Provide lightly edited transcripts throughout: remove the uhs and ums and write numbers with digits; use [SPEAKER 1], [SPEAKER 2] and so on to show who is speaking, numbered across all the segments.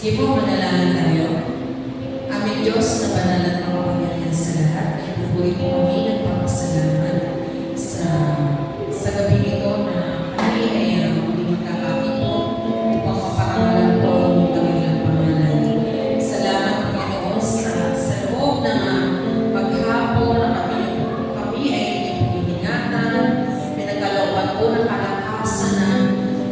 [SPEAKER 1] Sige po, manalangin tayo. Aming Diyos na banal at makapangyarihan sa lahat, ay bubuhay po kami nagpapasalamat sa gabi ito na kami ay hindi magkakapito upang maparangalan po ang inyong kanilang pangalan. Salamat Panginoon sa loob na maghapon na kami ay inyong piningatan, pinagkalooban po ng kalakasan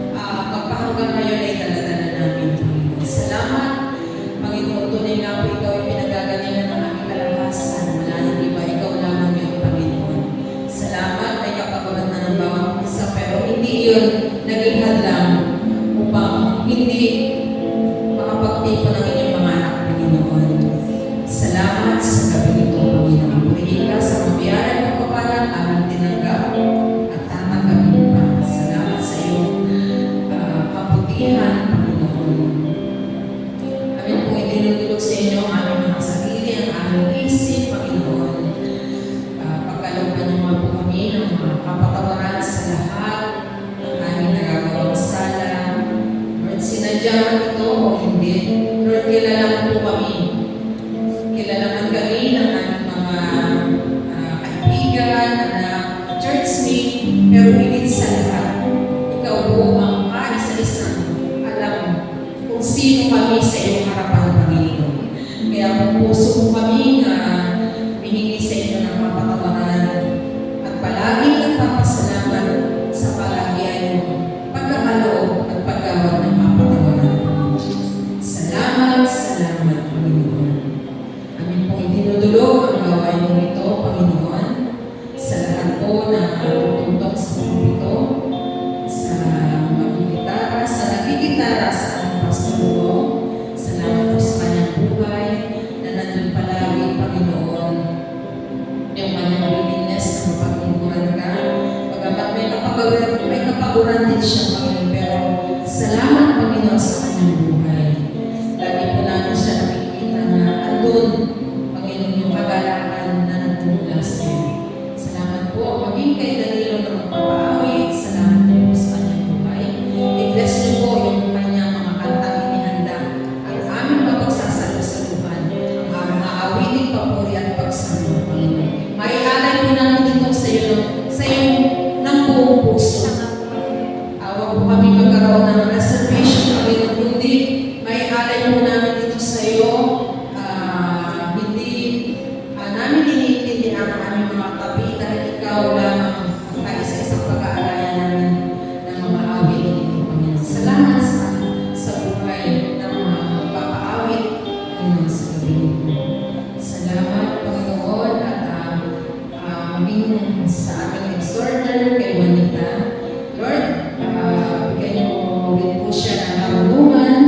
[SPEAKER 1] na magpahanggang ngayon ay daladala namin. Salamat, Panginoon, tunay nga po ikaw ay pinagagalingan ng aming kalakasan. Wala nang iba, ikaw lamang yung Panginoon. Salamat, may kapagulan na ng bawat isa, pero hindi yun naging hadlang upang hindi makapagtipo ng inyong mga anak, Panginoon. Salamat sa gabi nito, Panginoon. Purihin ka sa mabiyaran ng kapalan, aming tinanggap at tatanggapin pa. Salamat sa iyong kabutihan, Panginoon. Amin po itinutulog sa inyo ang aming mga sarili, ang aming isip, Panginoon. Pagkalooban niyo mga po kami ng mga kapatawaran sa lahat ng aming nagagawang sala. Lord, sinadya man ito o hindi. Lord, kilala mo po kami. Kilala man kami ng aming mga kaibigan, anak, churchmate, pero higit sa lahat, ikaw po ang kaisa-isang alam kung sino kami sa iyong harapan, Panginoon. Kaya kung puso mo kami na hihingi sa inyo ng kapatawaran at palaging nagpapasalamat sa palagian mo, pagkakaloob at paggawad ng kapatawaran. Salamat, salamat, Panginoon. Amin pong itinudulog ang gawain mo ito, Panginoon, sa lahat po na tututong sa pulpito, sa magigitara, sa nagigitara sa aming pastor. Salamat po sa kanyang buhay na nandun palagi, Panginoon, yung kanyang willingness na mapagtungkuran ka. Pagamat may kapaguran din siya, Panginoon, pero salamat, Panginoon, sa kanyang buhay. Lagi po namin siya nakikita na andun, Panginoon, yung kagalakan na nagmumula sa iyo. Salamat po, maging kay Danilo na magpapaawit. Salamat po sa kanyang buhay. I-bless niyo po yung kanyang mga kantang inihanda at aming mapagsasalusaluhan ang aming aawiting papuri at pagsama, Panginoon. May alay po namin dito sa iyo ng buong puso. Huwag po kami magkaroon ng reservation, Panginoon, kundi may alay po namin dito sa iyo. Hindi namin iniintindihan ang aming mga tabi dahil ikaw lamang ang kaisa-isang pag-aalala namin ng mga awit dito, Panginoon. Salamat sa buhay ng mga magpapaawit, Panginoon, sa gabi nito. Salamat, Panginoon, at maging sa aming exhorter kay Juanita. Lord, bigyan niyo ulit po siya ng karunungan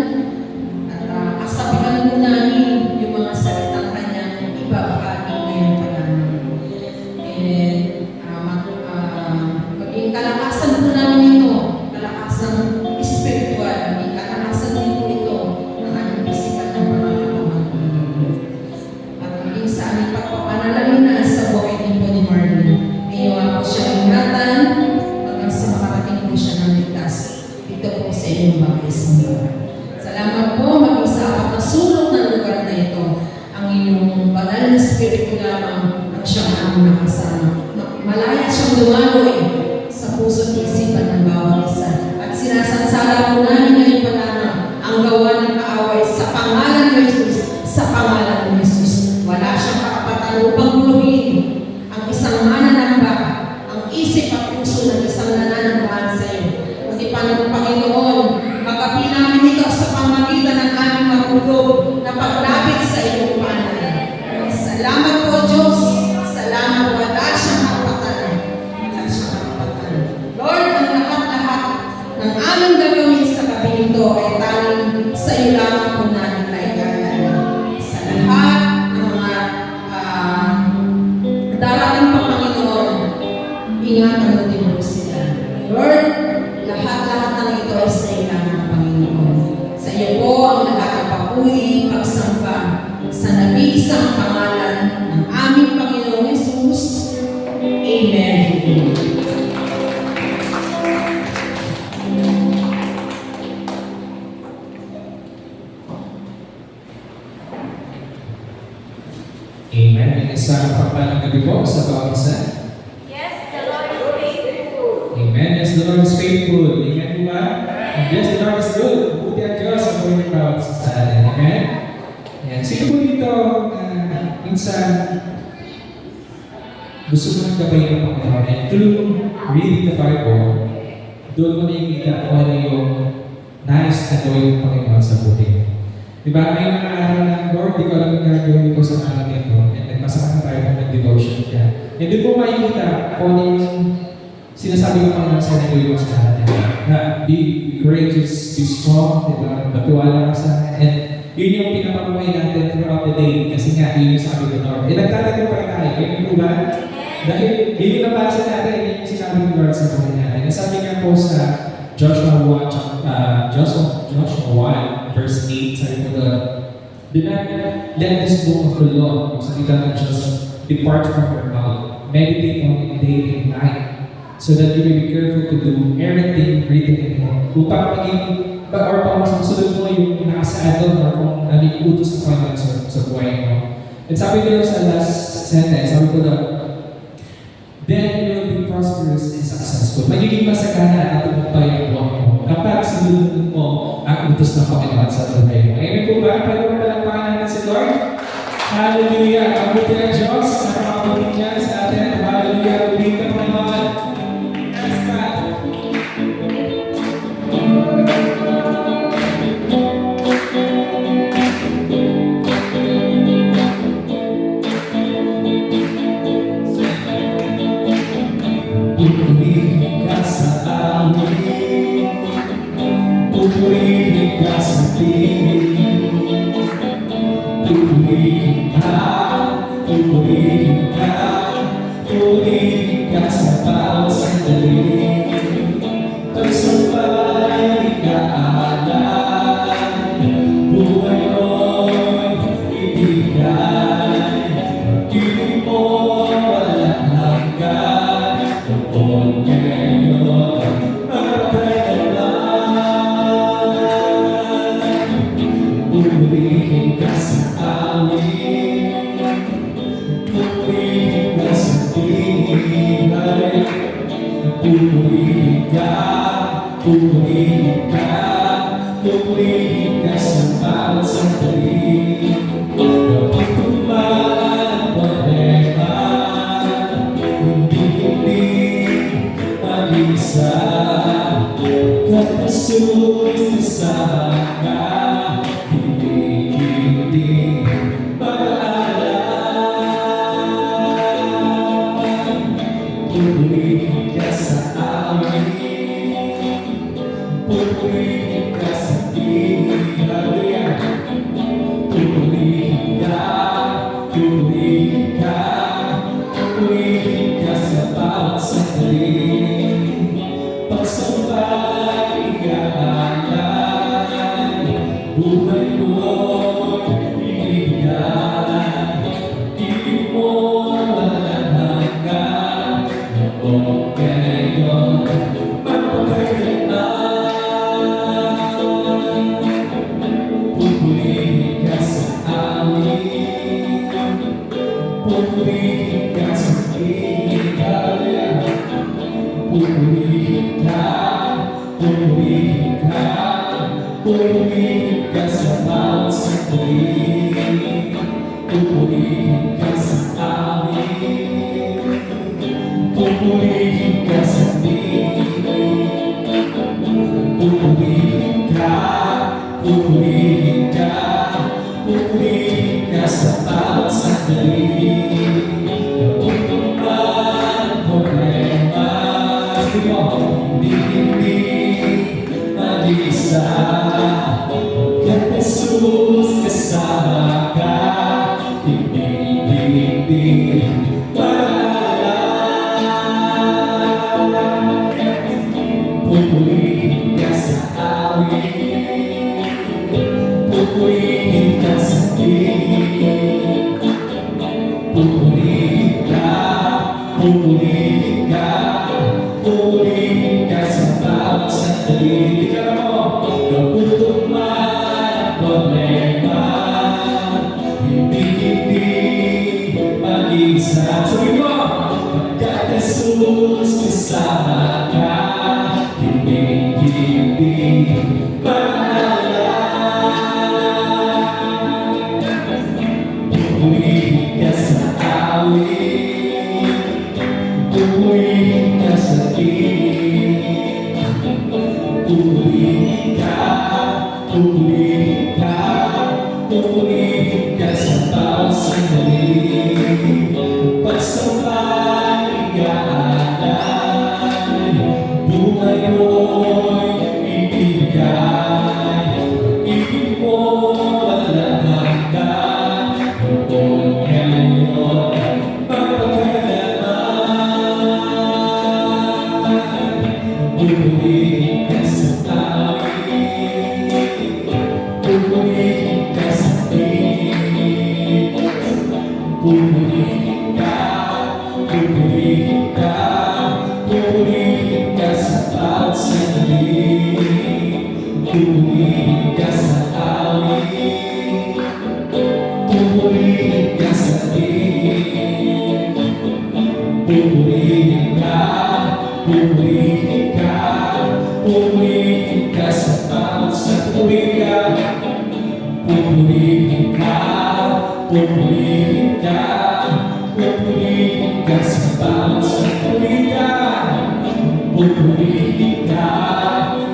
[SPEAKER 1] at kasabihan po namin yung mga salitang kanyang ibabahagi ngayon pa namin. Maging kalakasan po namin ito, kalakasan spiritual, maging kalakasan din po ito ng aming physical na pangangataman. At maging sa aming pagpapanalangin na sa buhay din po ni Marlene. Iyon po siya ingatan hanggang sa makarating po siya ng ligtas. Ito po sa inyong bagay sa mga. Salamat po, maging sa apat na sulok ng lugar na ito, ang inyong banal na spirito lamang ang siyang aming nakasama. Malaya siyang lumaloy sa puso't isipan ng bawat isa. At sinasansala po namin ngayon pa lamang ang gawa ng kaaway sa pangalan ng Jesus, sa pangalan ng Jesus. Wala siyang karapatan upang guluhin ang isang mananamba, ang isip at puso ng isang nananambahan sa iyo. Kundi paano, Panginoon, magapi namin ito sa pamagitan ng aming marulog na paglapit sa iyong pangalan. Salamat po, Diyos. Salamat po. Wala siyang karapatan. Wala siyang karapatan. Lord, ang lahat-lahat ng aming gagawin sa gabi nito ay tanging sa iyo lamang po namin kailangan. Sa lahat ng mga darating pa, Panginoon, ingatan mo din po sila. Lord, lahat-lahat ng ito ay sa iyo lamang, Panginoon. Sa iyo po ang lahat ng papuri, pagsamba sa nag-iisang pangalan ng aming Panginoong Jesus. Amen.
[SPEAKER 2] Amen. May isang pagpalang gabi po sa bawat isa.
[SPEAKER 3] Yes, the Lord is faithful.
[SPEAKER 2] Amen. Yes, the Lord is faithful. Amen po ba? And yes, the Lord is good. Mabuti ang Diyos ang buhay ng bawat isa sa atin. Amen. Ayan. Sino po dito minsan gusto mo ng gabay ng Panginoon? And through reading the Bible, doon mo nakikita kung ano yung nais na gawin ng Panginoon sa buhay mo. Diba? May mga araw na, Lord, di ko alam yung gagawin ko sa araw nito. And nagpasa ka tayo ng devotion ka. And doon mo makikita kung ano yung sinasabi ng Panginoon sa gagawin mo sa araw nito. Na be courageous, be strong, diba? Batuwala ka sa akin. And yun yung pinapamuhay natin throughout the day. Kasi nga, yun yung sabi ng Lord. Nagtatagumpay tayo. Yun po ba? Dahil yun yung nabasa natin, yun yung sinabi ng Lord sa buhay natin. Nasabi nga po sa Joshua 1, verse 8, sabi ko doon, do not let this book of the law, yung salita ng Diyos, depart from your mouth. Meditate on it day and night, so that you may be careful to do everything written in it. Upang maging, or pang masunod mo yung nakasaad doon, or kung ano yung utos na Panginoon sa buhay mo. At sabi ko sa last sentence, sabi ko doon, then you will be prosperous and successful. Magiging masagana at tumutay ang buwan mo kapag sinunod mo ang utos ng Panginoon sa buhay mo. Amen po ba? Pwede mo palakpakan natin si Lord? Hallelujah! Mabuti ang Diyos. Nakakabuti niya sa atin. Hallelujah! Mabuti ka, Panginoon. Yes, God. Pupurihin ka sa amin, pupurihin ka sa tingin, pupurihin ka, pupurihin ka, pupurihin ka sa bawat sandali. Pagsampay ka alay, buhay mo'y ibigay, pag-ibig mo walang hanggan. Tungkol ngayon, magkailan. Pupurihin ka sa awit, pupurihin ka sa tingin. Pupurihin ka, pupurihin ka, pupurihin ka sa bawat sandali. Kapag tumaan ang problema, mag-isa, kapasulit kasama ka, hindi mag-aalala. Pupurihin ka sa awit, pupurihin ka sa tingin. Hallelujah! Pupurihin ka, pupurihin ka, pupurihin ka sa bawat sandali. Pagsampay ka alay, buhay mo'y ibigay, ibig mo walang hanggan. Noong ngayon, magpakailan. Pupurihin ka sa awit, pupurihin ka sa tingin. Hallelujah! Pupurihin ka, pupurihin ka, pupurihin ka sa bawat sandali. Pupurihin ka sa awit, pupurihin ka sa tingin. Pupurihin ka, pupurihin ka, pupurihin ka sa bawat sandali. Kapag ang problema, hindi mag-isa, pagkat Jesus kasama ka, hindi mag-aalala. Pupurihin ka sa awit, pupurihin ka sa tingin. Pupurihin ka, pupurihin ka, pupurihin ka sa bawat sandali. Ikaw mo, kaputok man ang problema, hindi pupurihin ka, pupurihin ka, pupurihin ka sa bawat sandali ka. Pupurihin ka,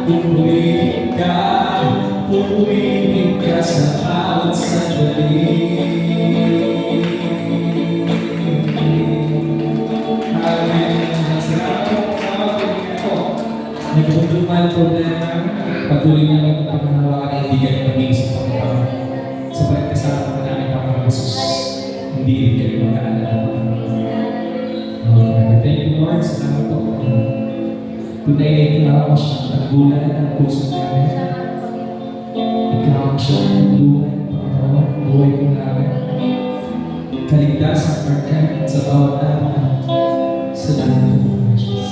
[SPEAKER 2] pupurihin ka, pupurihin ka sa bawat sandali. Nagpupulungan ang problema, patuloy na lang ang panghahawakan ng ibigan ng pag-iisip ng Panginoon. Sapagat kasama ko namin ang mga Jesus, hindi rin kayo mag-aalala. Thank you, Lord. Salamat po. Tunay na ikaw ang siyang nagulan ng puso namin. Ikaw ang siyang nagulan, Panginoon, buhay ko namin. Kaligtasan, Martin, sa bawat namin. Salamat po, Jesus.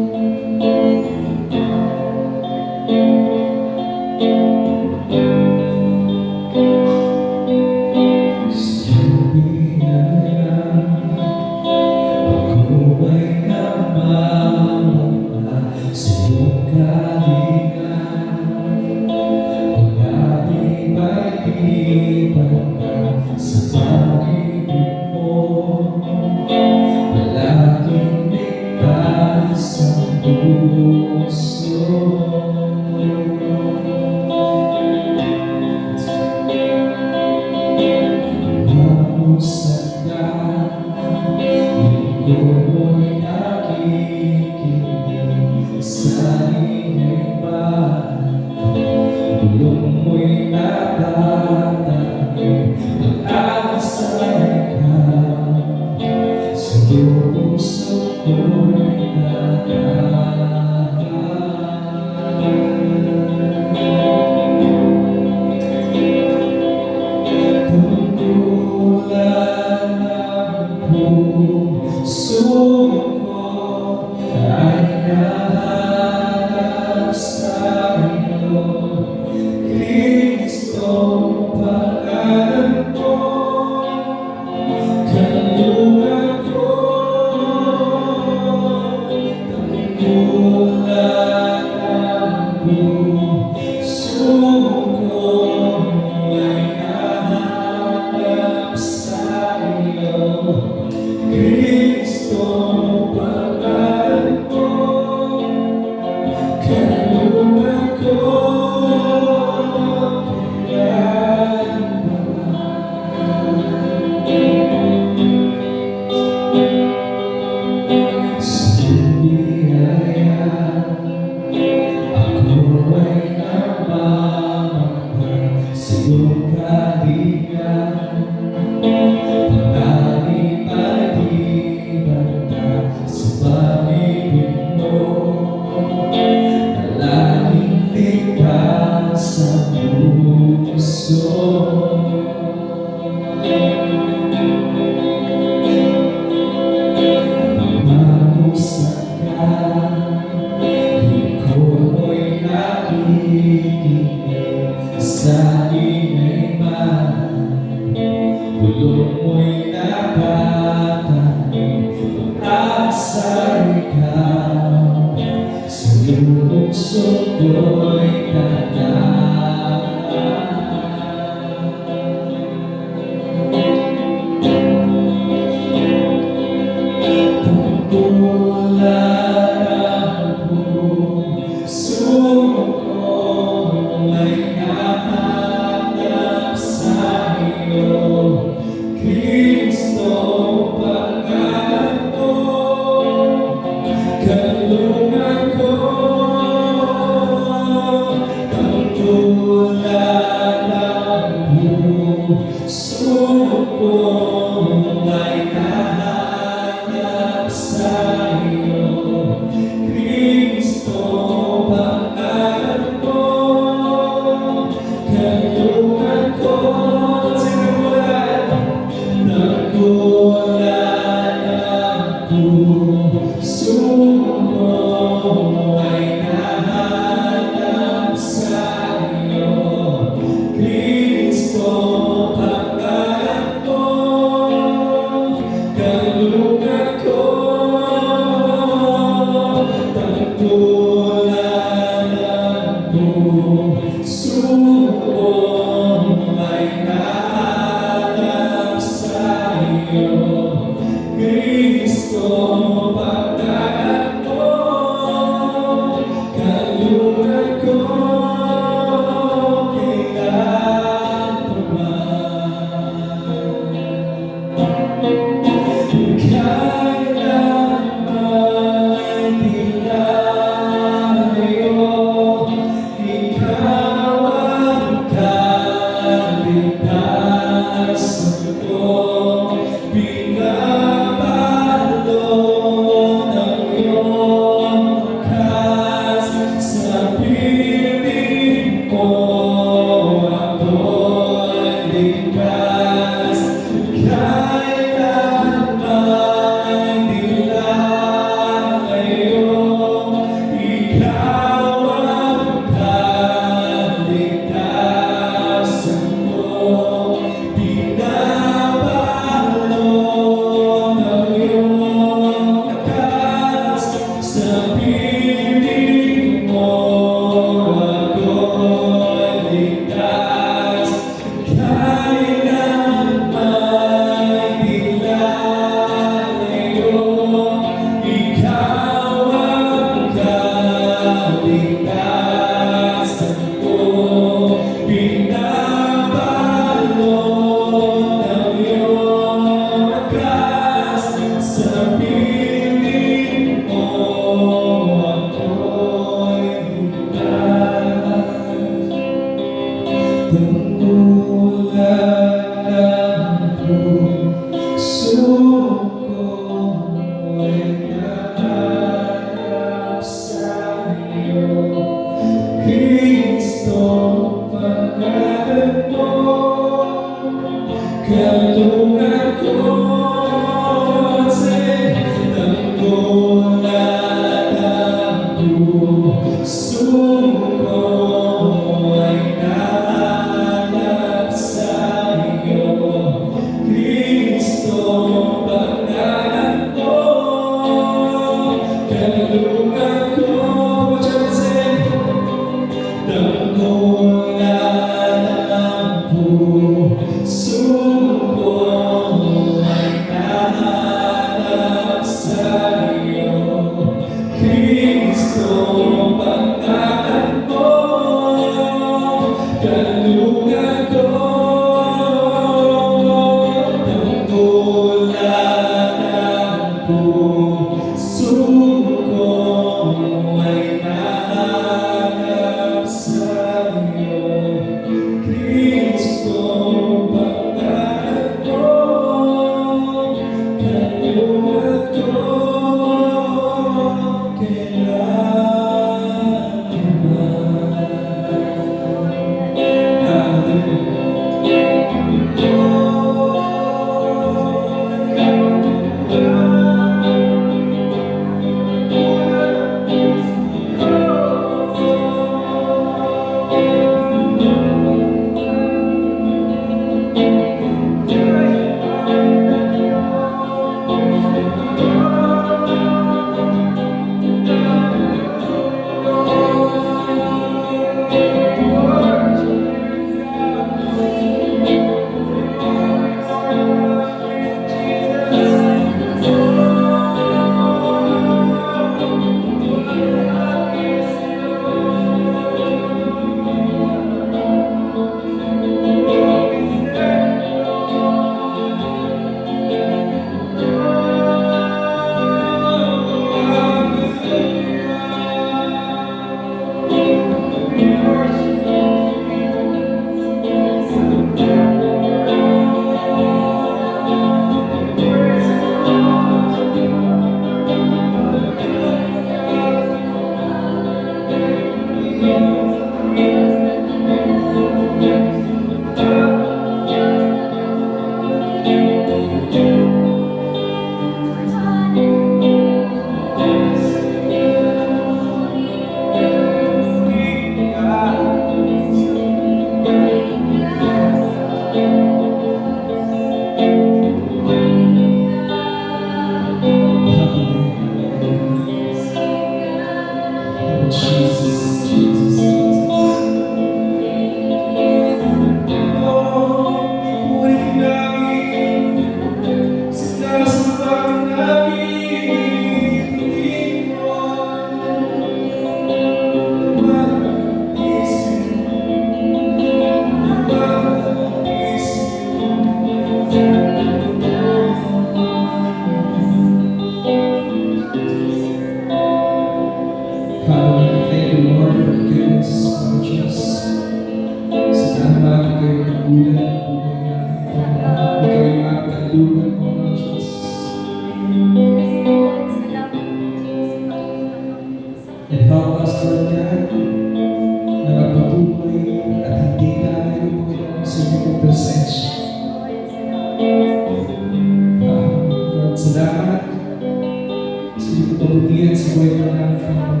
[SPEAKER 2] iyo po pagbutihan sa buhay po namin, Panginoon.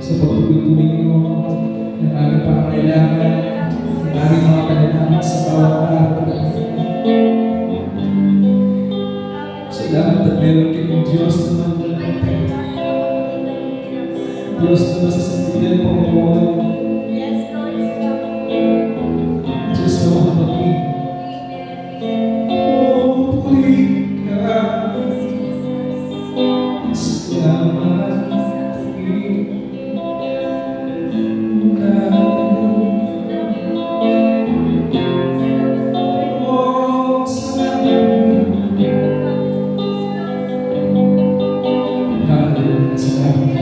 [SPEAKER 2] Sa pagtutuloy niyo ng aming pangangailangan, ng aming mga panalangin sa bawat araw. Salamat at meron kayong Diyos na maglalapit. Diyos na masasandigan, Panginoon.
[SPEAKER 3] Yes, Lord.
[SPEAKER 2] Diyos na makapaging. Oh, puli ka. Salamat. Oh, salamat. Hallelujah. Salamat.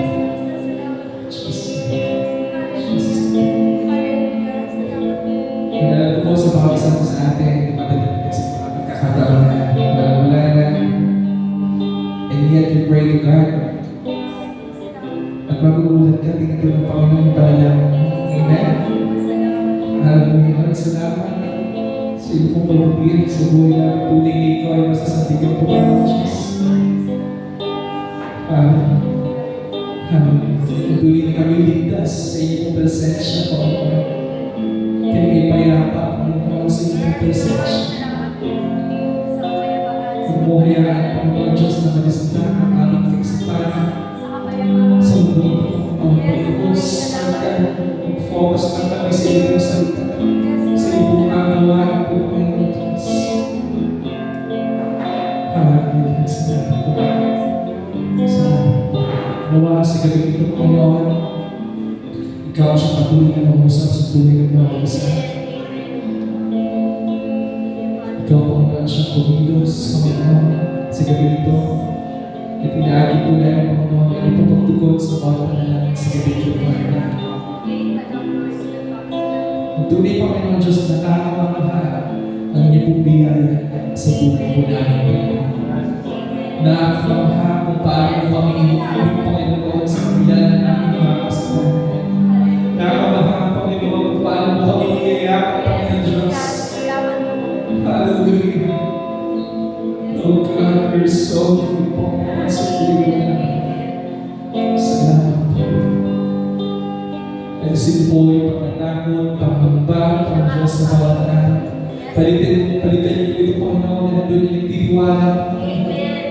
[SPEAKER 2] Hinala ko po sa bawat isa sa atin, madadagdag sa mga pagkakataon na wala na. And yet we pray to God. At magugulat ka, tingnan ko ng Panginoon yung panalangin mo. Amen. Hallelujah. Maraming salamat. Sa iyo pong pagpapiri sa buhay namin. Tuloy na ikaw ay masasandigan po ng Diyos. Tuloy na kami ligtas sa iyong presensya, Panginoon. Kaya ipayapa Panginoon sa iyong presensya. Umuhayaan, Panginoon Diyos, na malisita ang aming kaisipan sa mundo ng Panginoon. Focus na kami sa iyong salita, sa iyong agawain po, Panginoon Diyos. Hallelujah. Salamat po. Salamat po. Nawa sa gabi ito, Panginoon, ikaw siya patuloy na mangusap sa tuloy ng mga isa. Ikaw, Panginoon, siya kumilos, Panginoon, sa gabi ito. At inaagi po na yung Panginoon na ito pagtukod sa bawat panalangin sa gabi ito, Panginoon. Tunay, Panginoon Diyos, nakakamahal ang inyong pong biyaya sa buhay po namin, Panginoon. Nakakamahal kung paano kami inuulit, Panginoon, sa kabila ng aming mga kasalanan. Nakakamahal, Panginoon, kung paano mo kami niyayakap, Panginoon Diyos. Hallelujah. Oh God, we're so grateful sa tuloy namin. Salamat po. Alisin po yung pagkatakot, pangamba, Panginoon sa bawat araw. Palitan niyo po ito, Panginoon, na nandun yung nagtitiwala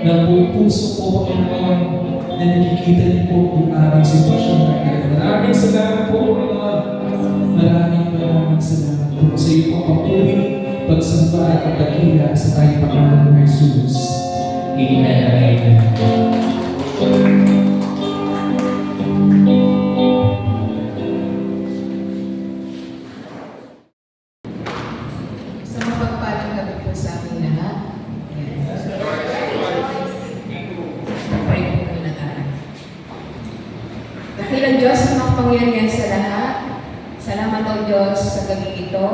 [SPEAKER 2] na buong puso po, Panginoon, na nakikita niyo po yung aming sitwasyon ngayon. Maraming salamat po, Panginoon. Maraming salamat po sa iyo po papuri, pagsamba at pagdakila sa tayong Panginoon ng Jesus. Amen and amen.
[SPEAKER 1] Sa mapagpalang gabi po sa ating lahat. Pray po muna tayo. Dakilang Diyos na makapangyarihan sa lahat. Salamat o Diyos sa gabi ito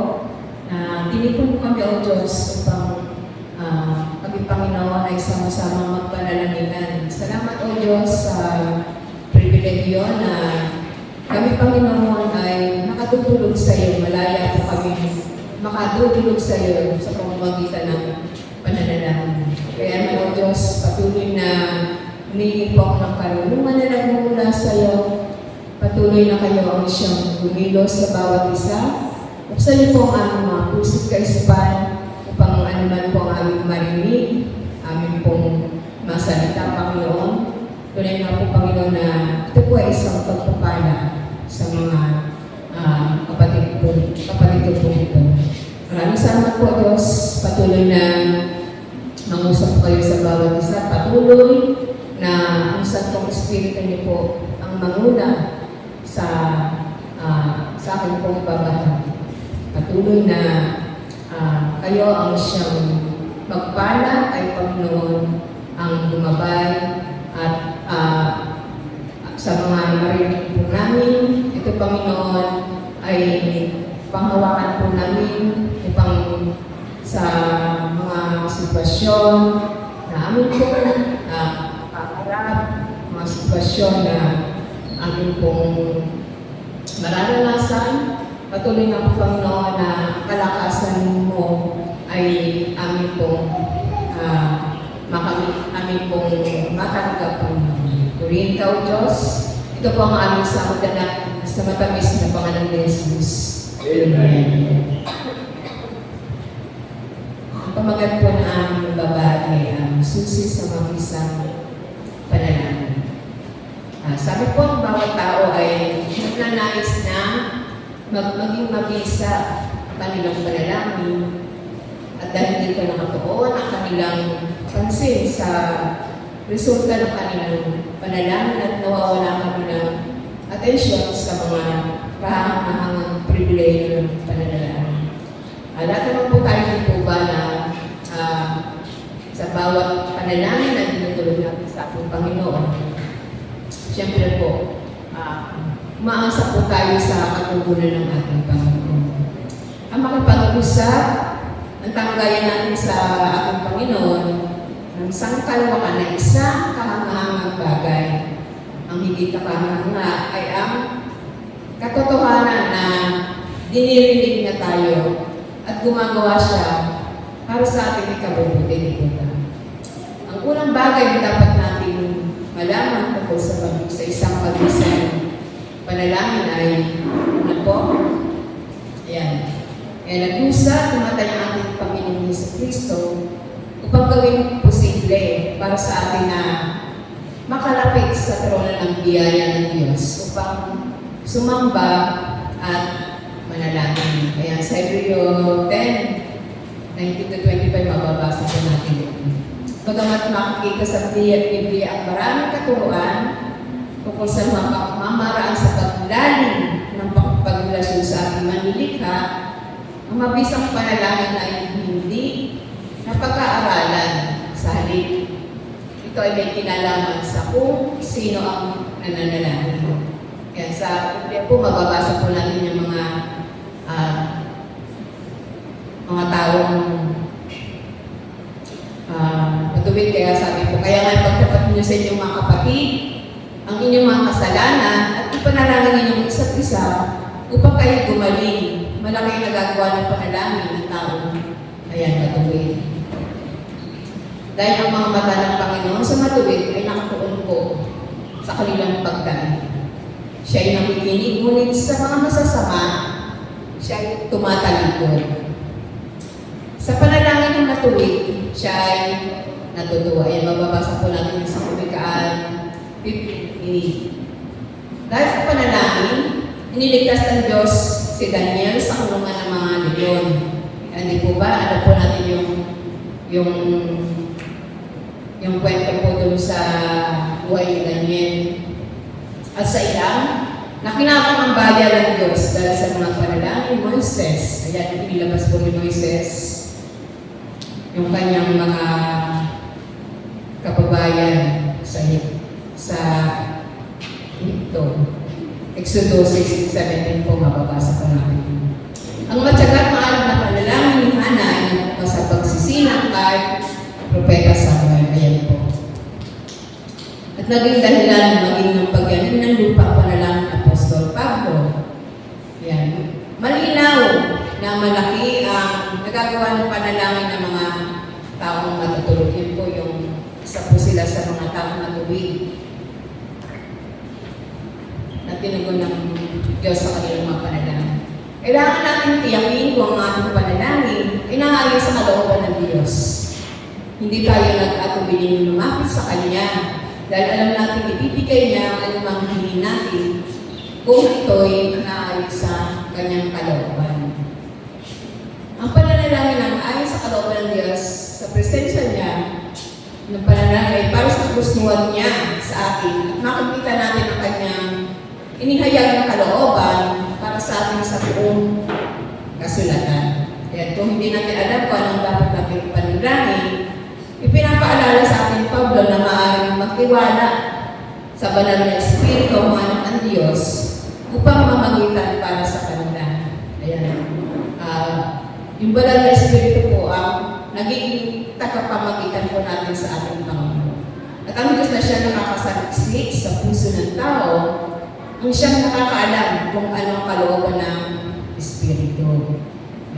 [SPEAKER 1] na tinipon mo kami o Diyos upang kami Panginoon ay sama-sama magpanalangin. Salamat o Diyos sa pribilegyo na kami Panginoon ay makatutulog sa iyo. Malaya po kami makatutulog sa iyo sa pamamagitan ng pananalangin. Kaya naman o Diyos, patuloy na humingi po ako ng karunungan na nagmumula sa iyo. Patuloy na kayo ang siyang gumilos sa bawat isa. Buksan niyo po ang aming mga puso't kaisipan upang anuman po ang aming marinig, aming pong masalita, Panginoon. Tunay nga po, Panginoon, na ito po ay isang pagpapala sa mga kapatid ko po ito. Maraming salamat po, Diyos. Patuloy na mangusap kayo sa bawat isa. Patuloy na ang Santong Espiritu niyo po ang manguna sa akin pong ibabahagi. Patuloy na kayo ang siyang magpala ay Panginoon ang lumabay at sa mga marinig po namin, ito Panginoon ay panghawakan po namin upang sa mga sitwasyon na amin po kaharap, mga sitwasyon na amin pong mararanasan. Patuloy na po, Panginoon, na kalakasan mo ay amin pong
[SPEAKER 4] makarga po ng Korinta o Diyos. Ito po ang aming sakudanak sa matamis na pangalan ni Jesus. Amen. Ang pamagat po ng aming babae ang susi sa mga isang panalangin. Sabi po, ang bawat tao ay nagnanais na maging mabisa ang kanilang panalangin at dahil dito nakatuon ang kanilang pansin sa resulta ng kanilang panalangin at nawawala ang kanilang atensyon sa mga kahangahangang pribileyo ng panalangin. Lahat naman po tayo po ba na sa bawat panalangin na tinutulog natin sa ating Panginoon, siyempre po, umaasa po tayo sa katugunan ng ating Panginoon. Ang makipag-usap, ang tanggayan natin sa ating Panginoon, ng sangkalawakan na isang kahangahangang bagay. Ang higit na kahanganga ay ang katotohanan na dinirinig na tayo at gumagawa siya para sa ating ikabubuti ni Buddha. Ang unang bagay na dapat natin malaman tungkol sa isang pag-isang panalangin ay ano po? Ayan. Nag-usap, tumatay ang ating Panginoon Jesucristo upang gawin posible para sa atin na makalapit sa trono ng biyaya ng Diyos upang sumamba at manalangin. Ayan, sa Hebreo 10:19-25, mababasa po natin ito. Bagamat makikita sa Biblia ang maraming katuruan tungkol sa mamaraan sa paglalim ng pagrelasyon sa ating manilikha, ang mabisang panalangin ay hindi napag-aaralan sa halip. Ito ay may kinalaman sa kung sino ang nananalangin. Kaya sa Biblia po, mababasa po natin yung mga taong matuwid. Kaya sabi po, kaya nga pagtapat niyo sa inyong mga kapatid, ang inyong mga kasalanan at ipanalangin ninyong isa't isa upang kayo gumaling. Malaki nagagawa ng panalangin ng taong matuwid. Dahil ang mga mata ng Panginoon sa matuwid ay nakatuon po sa kanilang pagdaan. Siya ay nakikinig, ngunit sa mga masasama, siya ay tumatalikod. Sa panalangin ng matuwid, siya ay natutuwa. Yan, mababasa po natin sa Kumikaan 15:8. Dahil sa panalangin, iniligtas ng Diyos si Daniel sa kulungan ng mga leon. Hindi po ba? Ano po natin yung kwento po dun sa buhay ni Daniel. At sa ilang, nakinabang ang bayan ng Diyos dahil sa mga panalangin ni Moises. Ayan, inilabas po ni Moises yung kanyang mga kababayan sa Egypto. Exodus 16:17 po, mababasa po natin. Ang matyagat maalam na panalangin ni Hana ay nagpunta sa pagsisinang kay Propeta Samuel. Ayan po. At naging dahilan maging ng pagyanin ng lupa panalangin ng Apostol Pablo. Ayan. Malinaw na malaki ang nagagawa ng panalangin ng mga taong matutulog. Yun po yung isa po sila sa mga taong matuwid na tinugon ng Diyos sa kanilang mga panalangin. Kailangan natin tiyakin kung ang ating panalangin ay nangayon sa kalooban ng Diyos. Hindi tayo nag-atubiling lumapit sa Kanya dahil alam natin ibibigay niya ang anumang hingin natin kung ito'y naayon sa Kanyang kalooban. Ang pananalangin ng ayon sa kalooban ng Diyos sa presensya niya ng pananalangin ay para sa gustuhan niya sa atin at makikita natin ang Kanyang inihayag na kalooban para sa atin sa buong kasulatan. Kaya kung hindi natin alam kung anong dapat natin panalangin, ipinapaalala sa atin Pablo na maaaring magtiwala sa banal na Espiritu o anak ng Diyos upang mamagitan para sa kanila. Ayan. Yung banal na Espiritu po ang nagiging tagapamagitan po natin sa ating Panginoon. At ang Diyos na siya nakakasaliksik sa puso ng tao, ang siyang nakakaalam kung anong kalooban ng Espiritu.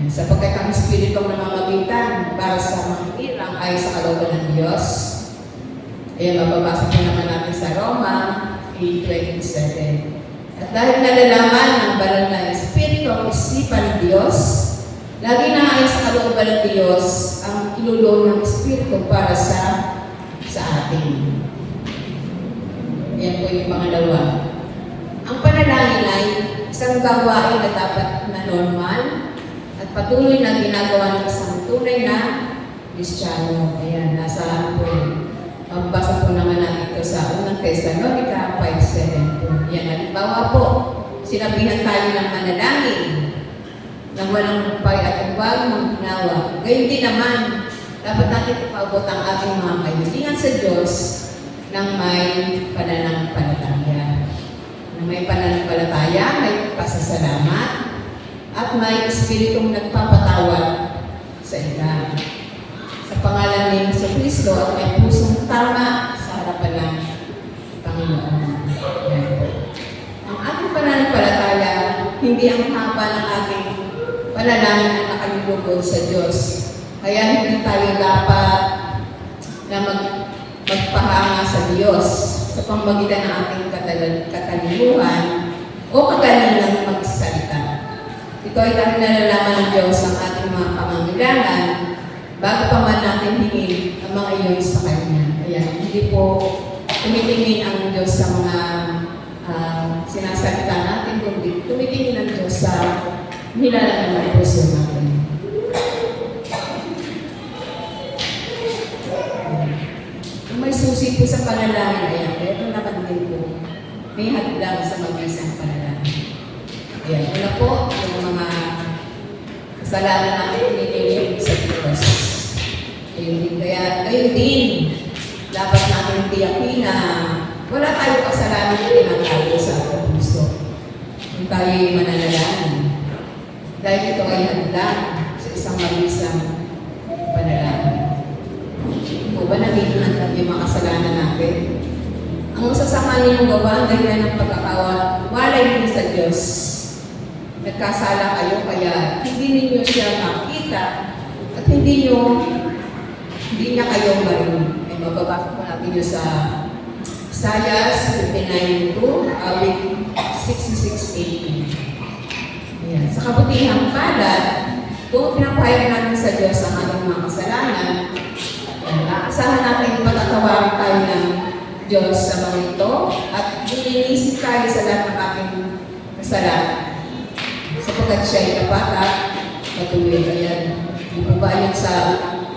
[SPEAKER 4] Sapagkat ang Espiritu ang namamagitan para sa mga hirang ay sa kalooban ng Diyos. Ayan, mababasa po naman natin sa Roma 8:27. At dahil nalalaman ng banal na Espiritu ang isipan ng Diyos, lagi na ayon sa kalooban ng Diyos ang ilulong ng Espiritu para sa atin. Ayan po yung pangalawa. Ang panalangin ay isang gawain na dapat na normal at patuloy na ginagawa ng isang tunay na Kristiyano. Ayan, nasa po. Magbasa po naman natin ito sa unang Thessalonica 5:7 po. Yan, halimbawa po, sinabihan tayo ng manalangin na walang upay at huwag mong ginawa. Gayun din naman, dapat natin ipaabot ang ating mga kaibigan sa Diyos ng may pananampalataya. Na may pananampalataya, may pasasalamat, at may espiritong nagpapatawad sa iba. Sa pangalan ni Jesucristo at may pusong tama sa harapan ng Panginoon. Yan po. Ang ating pananampalataya, hindi ang haba ng ating panalangin na nakalulugod sa Diyos. Kaya hindi tayo dapat na magpahanga sa Diyos sa pamamagitan ng ating katalinuhan o kagalingang magsalita. Ito ay dahil nalalaman ng Diyos ang ating mga pangangailangan bago pa man natin hingin ang mga iyon sa Kanya. Ayan, hindi po tumitingin ang Diyos sa mga sinasalita natin, kundi tumitingin ang Diyos sa nilalang ng puso natin. Kung may susi po sa panalangin, ayan, ito naman din po, may hadlang sa mag-isang panalangin. Ayan, una po, yung mga kasalanan natin nililip sa Diyos. Ayun din, dapat natin tiyakin na wala tayong kasalanan na tinatago sa ating puso. Kung tayo'y mananalangin. Dahil ito ay hadlang sa isang mag-isang panalangin. Kung ba naging handang yung mga kasalanan natin? Ang masasama ninyong gawa ang dahilan ng pagkakawalay din sa Diyos. Nagkasala kayo kaya hindi ninyo siya makita at hindi niya kayo marinig. Ay mababasa po natin yun sa Isaiah 59:2, awit 66:18. Ayan. Sa kabutihang palad, kung pinapahayag natin sa Diyos ang ating mga kasalanan, naasahan natin patatawarin tayo ng Diyos sa mga ito at nilinisip tayo sa lahat ng ating kasalanan. Sapagkat siya ay tapat at patuloy. Ayan. Di po ba yun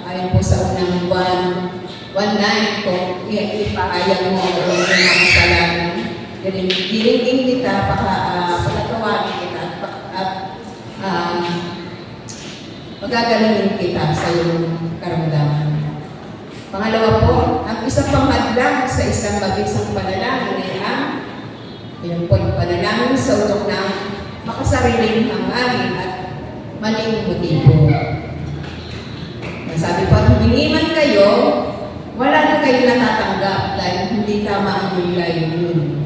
[SPEAKER 4] ayon po sa unang 1:9 kung ipahayag mo ang mga kasalanan. Dilingin kita, patatawarin kita at magagalingin kita sa iyong karamdaman. Pangalawa po, ang isang pangmadlang sa isang mag-isang panalangin ay yun po yung panalangin sa utok ng makasariling hangarin at maling motibo. Sabi po, humingi man kayo, wala na kayo natatanggap dahil hindi tama ang inyong layunin.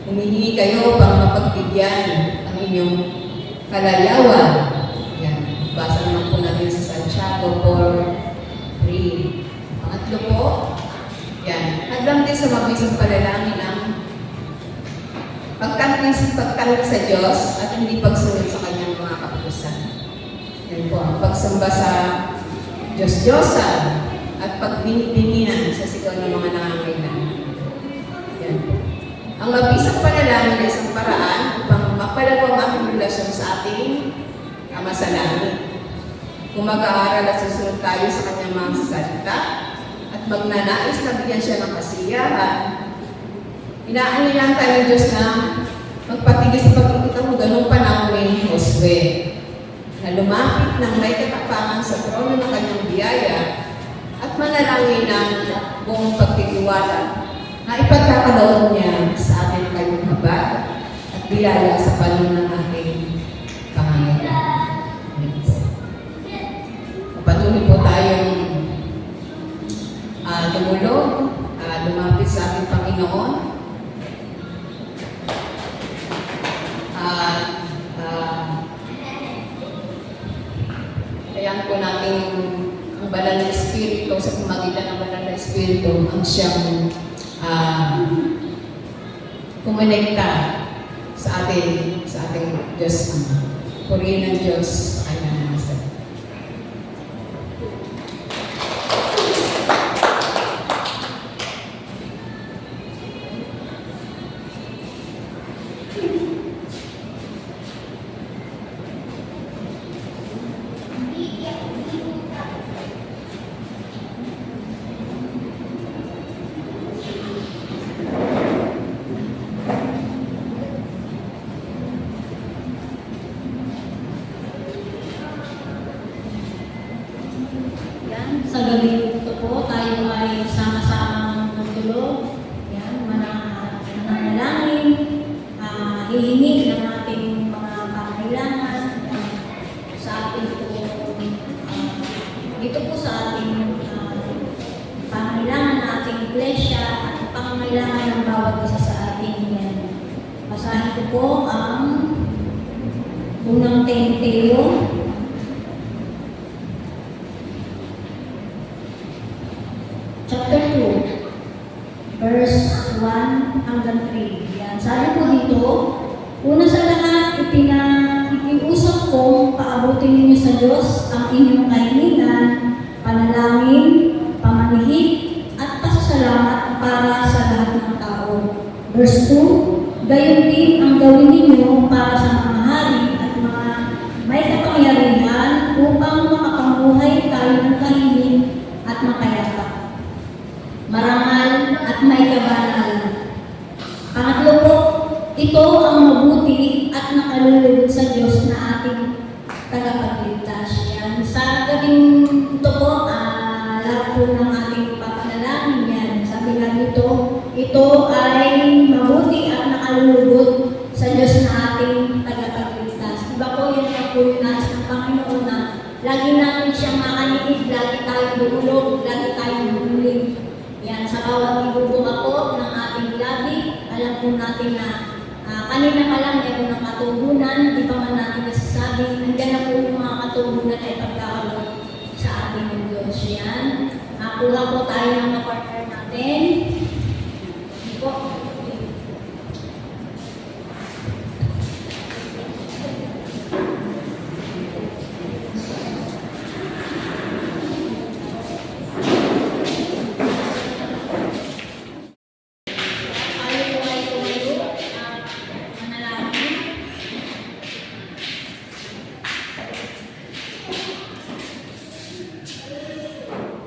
[SPEAKER 4] Humingi kayo para mapagbigyan ang inyong kalayawan. Yan. Basa naman po natin sa Santiago 4:3. Pangatlo po, yan. Hadlang din sa mabisang panalangin ang pagtanggi sa Diyos at hindi pagsunod sa kanyang mga kapusan. Yan po, ang pagsamba sa Diyos-Diyosan at pagbinginan sa sigaw ng mga nangangailangan. Yan po. Ang mabisang panalangin ay isang paraan upang mapalago ang ating relasyon sa ating Ama sa langit. Kung mag-aaral at susunod tayo sa kanyang mga salita at magnanais na bigyan siya ng kasiyahan, inaanihan tayo ng Diyos na magpatigil sa pagkikita mo ganong panahon ni Josue na lumapit ng may katapangan sa trono ng kanyang biyaya at manalangin ng buong pagtitiwala na ipagkakaloon niya sa ating kanyang habag at biyaya sa panahon ng ating pangangailangan. Patuloy po tayong tumulong, lumapit sa ating Panginoon. Kaya po natin ang banal na Espiritu sa pamagitan ng banal na Espiritu Espiritu ang siyang kumonekta sa ating Diyos Ama. Purihin ng Diyos sa kanyang mga salita.
[SPEAKER 3] Yan, sa gabi ito po, tayo ay sama-samang magtulog. Yan, mananalangin, hihingi ng ating mga pangailangan. Yan, sa ating po, dito po sa ating pangailangan ng ating iglesia at pangailangan ng bawat isa sa ating yan. Basahin ko po ang unang Timoteo, chapter 2, verse 1 hanggang 3. Yan. Sabi po dito, una sa lahat, ikiusap kong paabutin ninyo sa Diyos ang inyong kahilingan, panalangin, pamanhid, at pasasalamat para sa lahat ng tao. Verse 2, gayon din ang gawin ninyo para sa mga hari at mga may kapangyarihan upang makapamuhay tayo ng kahiling at makayapa, marangal at may kabanalan. Pangatlo po, ito ang mabuti at nakalulugod sa Diyos na ating tagapagligtas. Yan. Sa gabing ito po, lahat po ng ating papanalangin yan. Sabi nga dito, ito ay mabuti at nakalulugod sa Diyos na ating tagapagligtas. Iba po yan ang po yung nais ng Panginoon na lagi natin siyang makaniig, lagi tayong dumulog, lagi tayong dumulig. Yan, sa bawat ibubuka po ng ating labi, alam po natin na kanina pa lang meron ng katubunan, hindi pa man natin nasasabi, nandiyan na po yung mga katubunan ay pagkakalog sa ating ng Diyos. Yan, kuha po tayo ng kapartner natin. Hindi po.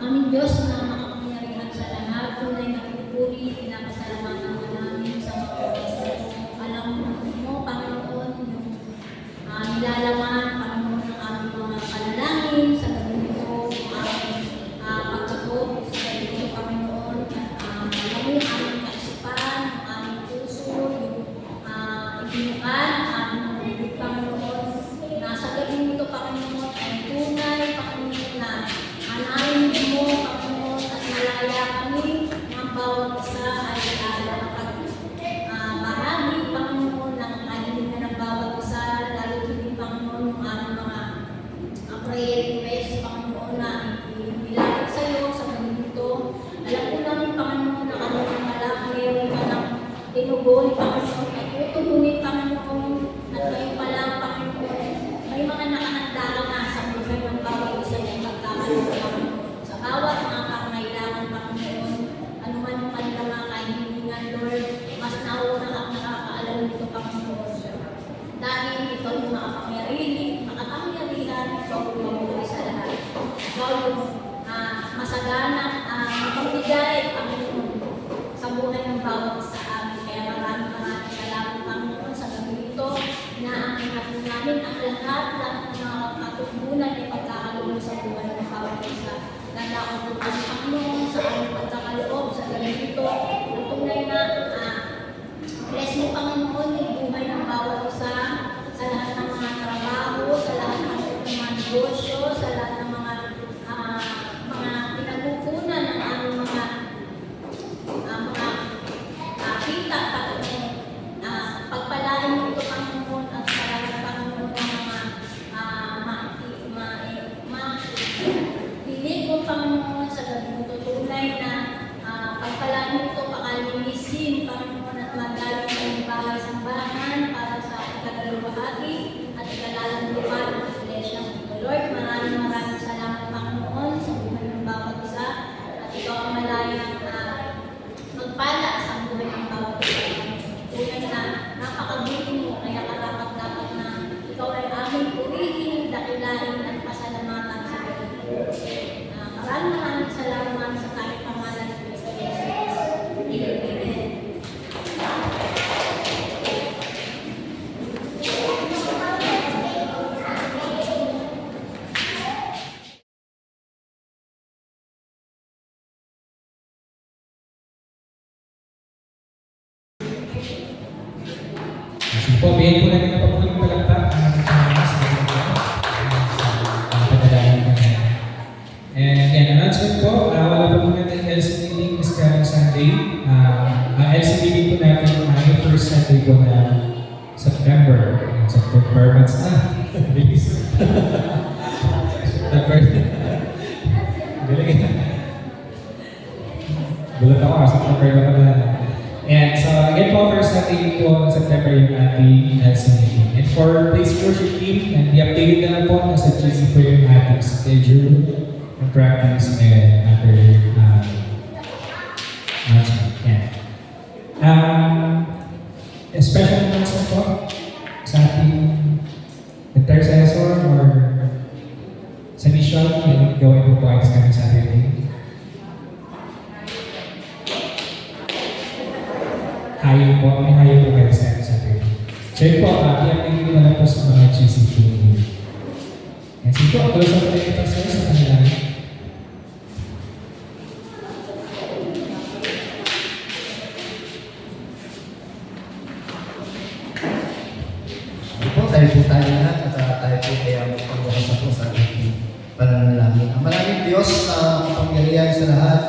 [SPEAKER 3] Aming Diyos na makapangyarihan sa lahat, tunay na pinupuri, pinapasalamatan ka namin sa mga oras na ito. Alam mo, Panginoon, yung nilalaman, Panginoon, ng aming mga panalangin sa gabi nito, aming pagkakot sa gabi nito, Panginoon, at alam mo yung aming kaisipan, yung aming puso, yung ibinukan, aming Panginoon, na sa gabi nito, Panginoon, ay tunay, Panginoon, na anayin mo, Panginoon, at malaya kami ng bawat isa ay bahagi, Panginoon, ng kahilingan ng bawat isa, lalo din, Panginoon, yung aming mga prayer request, Panginoon, na ilapit sa iyo sa minuto. Alam ko namin, Panginoon, na kami ng malaki, meron ka ng tinugon, Panginoon, at tutugunin, Panginoon, at kayo pala, Panginoon, may mga nakahanda ka na sa buhay ng bawat isa ng pagkakaroon. Sa bawat mga pangailangan, Panginoon, anuman yung kanilang mga kahilingan, Lord, mas nauna ang nakakaalam nito, Panginoon. Dahil ikaw yung makapangyarihan, ikaw yung mabuhay sa lahat. Ikaw yung masagana, mapagbigay, Panginoon, sa buhay ng bawat sa amin. Kaya maraming salamat, Panginoon, sa gabi ito, na ang natin namin ang lahat ng mga katubunan ay pagkakaloob sa buhay ng bawat isa. Nandaan po ang Panginoon sa aming pagkakaloob sa gabi ito. Ang tunay na bless mo, Panginoon, yung buhay ng bawat isa sa lahat ng mga trabaho, sa lahat ng mga negosyo, sa lahat ng mga pinagkukunan ng aming mga naglalalaman ng Iglesia ng Lord. Maraming salamat, Panginoon, sa buhay ng bawat isa. At ikaw ang malayang magpala sa buhay ng bawat isa. Tunay na napakabuti mo, kaya karapat-dapat na ikaw ay aming purihin, dakilain at pasalamatan sa Pilipinas. Maraming salamat sa kahit pangalan ng Kristo Jesus. Amen.
[SPEAKER 2] Sige po, bigyan po natin ang papuling palakpak ang ating Panginoon sa mga pagdadaan ng Panginoon. And yan, announcement po, wala pa po natin LC meeting this coming Sunday. Ang LC meeting po natin ay first Sunday po na September. September months na. Bilis. September. Galing. Gulat ako, September na pala. And so, again po, first Saturday po ng September yung ating LC meeting. And for place worship team, and i-update na lang po na sa GC po yung ating schedule and practice and other announcement. Yeah. A special announcement po sa ating intercessor or sa mission yung gawin po po ay sa coming Saturday. Hayo po, may hayo po kayo sa Saturday. So yun po, i-update ko na lang po sa mga GC team. Yan, sige po, close up tayo ito sa kanila.
[SPEAKER 5] Tayo po tayo lahat at tayo po kaya magpagwakas ako sa ating pananalangin. Ang maraming Diyos na kapangyarihan sa lahat.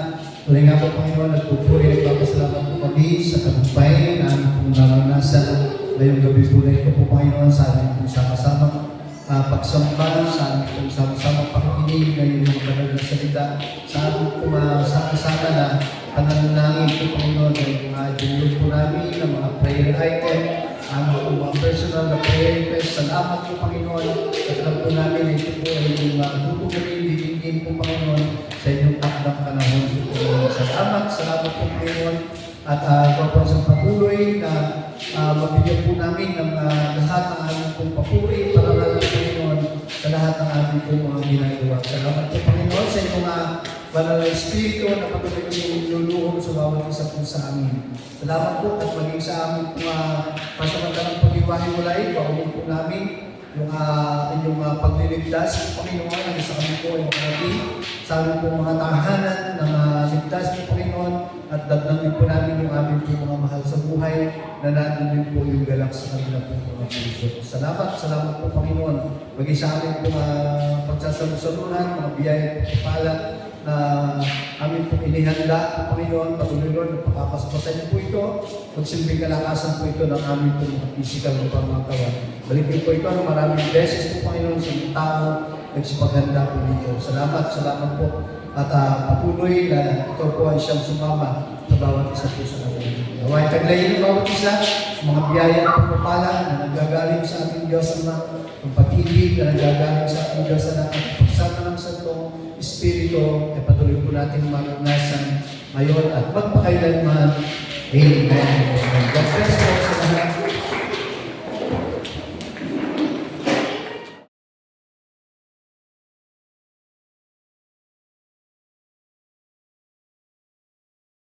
[SPEAKER 5] Tuloy nga po, Panginoon, nagpupuri, nagpapasalamat po kami sa tagumpay na aming pong naranasan ngayong gabi po na ito po, Panginoon, sa aming pong sama-sama pagsamba, sa aming pong sama-sama pakikinig ngayong mga banal na salita, sa aming pong sama-sama na pananalangin po, Panginoon, ngayong mga dinulog po namin ng mga prayer item, ang mga personal na prayer request. Salamat po, Panginoon, at alam po namin ito po ay yung tutugunin, didingin po, Panginoon, sa inyong takdang panahon po. Salamat po, Panginoon, at ikaw po sa patuloy na mabigyan po namin ng lahat ng aming pong papuri para natin, Panginoon, sa lahat ng aming pong mga ginagawa. Salamat po, Panginoon, sa inyong banal na Espiritu na patuloy yung luluhod sa bawat isa po sa amin. Salamat po at maging sa aming pasamantalang pag-iwahiwalay, paunin po namin yung inyong pagliligtas, Panginoon, ang isa kami po yung ating sa aming po mga tahanan na ligtas po, Panginoon, at dagdagin po namin yung aming po mga mahal sa buhay na natin din po yung galak sa kanila po mga puso. Salamat po, Panginoon, maging sa aming po pagsasalusalunan, mga biyaya at pagpapala na amin po inihanda, Panginoon, patuloy Lord, pagkakaspasan niyo po ito, magsilbing kalakasan po ito ng aming po mga physical na pangmatawa. Balikin po ito ng maraming beses po, Panginoon, sa mga tao, nagsipaghanda po dito. Salamat po. At patuloy na ito po ay siyang sumama sa bawat isa po sa kanila. Naway taglayin ng bawat isa, mga biyaya at pagpapala na nanggagaling sa ating Diyos Ama, ang pag-ibig na nanggagaling sa ating Diyos Anak, at pagsama ng Santong Espiritu, ay patuloy po natin maranasan ngayon at magpakailanman. Amen. God bless po.